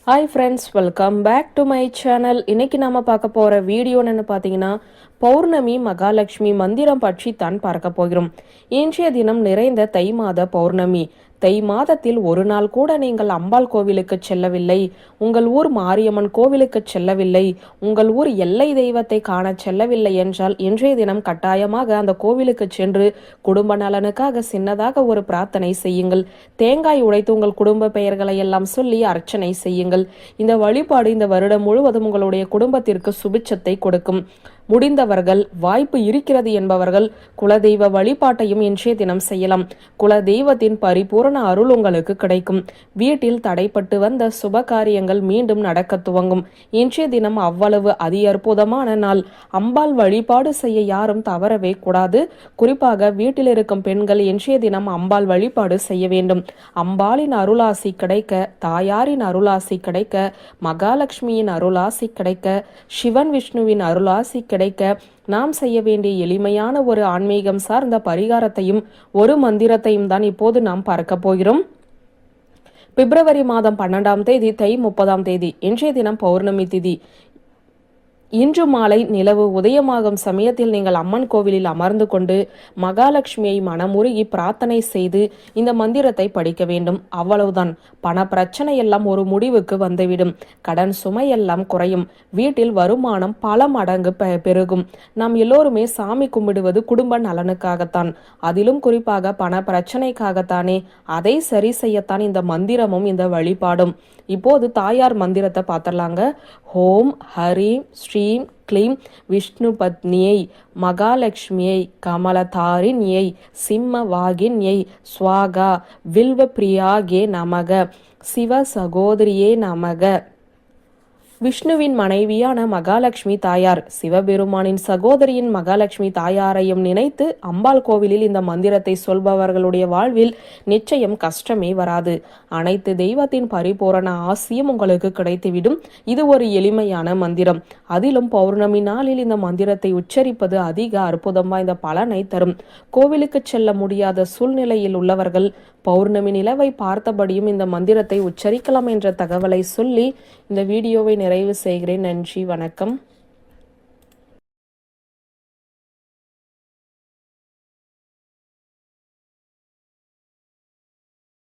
Hi friends, welcome back to my channel. இன்னைக்கு நாம பார்க்க போற வீடியோன்னு பார்த்தீங்கன்னா பௌர்ணமி மகாலட்சுமி மந்திரம் பற்றி தான் பார்க்க போகிறோம். இன்றைய தினம் நிறைந்த தை மாத பௌர்ணமி. தை மாதத்தில் ஒரு நாள் கூட நீங்கள் அம்பாள் கோவிலுக்கு செல்லவில்லை, உங்கள் ஊர் மாரியம்மன் கோவிலுக்கு செல்லவில்லை, உங்கள் ஊர் எல்லை தெய்வத்தை காண செல்லவில்லை என்றால் இன்றைய தினம் கட்டாயமாக அந்த கோவிலுக்கு சென்று குடும்ப நலனுக்காக சின்னதாக ஒரு பிரார்த்தனை செய்யுங்கள். தேங்காய் உடைத்து உங்கள் குடும்ப பெயர்களை எல்லாம் சொல்லி அர்ச்சனை செய்யுங்கள். இந்த வழிபாடு இந்த வருடம் முழுவதும் உங்களுடைய குடும்பத்திற்கு சுபிட்சத்தை கொடுக்கும். முடிந்தவர்கள், வாய்ப்பு இருக்கிறது என்பவர்கள் குலதெய்வ வழிபாட்டையும் இன்றைய தினம் செய்யலாம். குலதெய்வத்தின் பரிபூரண அருள் உங்களுக்கு கிடைக்கும். வீட்டில் தடைப்பட்டு வந்த சுப காரியங்கள் மீண்டும் நடக்க துவங்கும். இன்றைய தினம் அவ்வளவு அதி அற்புதமான நாள். அம்பாள் வழிபாடு செய்ய யாரும் தவறவே கூடாது. குறிப்பாக வீட்டில் இருக்கும் பெண்கள் இன்றைய தினம் அம்பாள் வழிபாடு செய்ய வேண்டும். அம்பாளின் அருளாசி கிடைக்க, தாயாரின் அருளாசி கிடைக்க, மகாலட்சுமியின் அருளாசி கிடைக்க, சிவன் விஷ்ணுவின் அருளாசி கிடைக்க நாம் செய்ய வேண்டிய எளிமையான ஒரு ஆன்மீகம் சார்ந்த பரிகாரத்தையும் ஒரு மந்திரத்தையும் தான் இப்போது நாம் பார்க்க போகிறோம். பிப்ரவரி மாதம் 12ஆம் தேதி தை 30ஆம் தேதி இன்றைய தினம் பௌர்ணமி திதி. இன்று மாலை நிலவு உதயமாகும் சமயத்தில் நீங்கள் அம்மன் கோவிலில் அமர்ந்து கொண்டு மகாலட்சுமியை மனமுருகி பிரார்த்தனை செய்து இந்த மந்திரத்தை படிக்க வேண்டும். அவ்வளவுதான். பண பிரச்சனை எல்லாம் ஒரு முடிவுக்கு வந்துவிடும். கடன் சுமை எல்லாம் குறையும். வீட்டில் வருமானம் பல மடங்கு பெருகும். நாம் எல்லோருமே சாமி கும்பிடுவது குடும்ப நலனுக்காகத்தான். அதிலும் குறிப்பாக பண பிரச்சனைக்காகத்தானே. அதை சரி செய்யத்தான் இந்த மந்திரமும் இந்த வழிபாடும். இப்போது தாயார் மந்திரத்தை பார்த்துடலாங்க. ஓம் ஹரீம் ஸ்ரீம் க்ளீம் விஷ்ணு பத்னியை மகாலட்சுமியை கமலதாரிண்யை சிம்ம வாகின்யை ஸ்வாகா வில்வ பிரியாகே நமக சிவ சகோதரியே நமக. விஷ்ணுவின் மனைவியான மகாலட்சுமி தாயார், சிவபெருமானின் சகோதரியின் மகாலட்சுமி தாயாரையும் நினைத்து அம்பாள் கோவிலில் இந்த மந்திரத்தை சொல்பவர்களுடைய வாழ்வில் நிச்சயம் கஷ்டமே வராது. அனைத்து தெய்வத்தின் பரிபூரண ஆசியும் உங்களுக்கு கிடைத்துவிடும். இது ஒரு எளிமையான மந்திரம். அதிலும் பௌர்ணமி நாளில் இந்த மந்திரத்தை உச்சரிப்பது அதிக அற்புதம் வாய்ந்த பலனை தரும். கோவிலுக்கு செல்ல முடியாத சூழ்நிலையில் உள்ளவர்கள் பௌர்ணமி நிலவை பார்த்தபடியும் இந்த மந்திரத்தை உச்சரிக்கலாம் என்ற தகவலை சொல்லி இந்த வீடியோவை நிறைவு செய்கிறேன். நன்றி, வணக்கம்.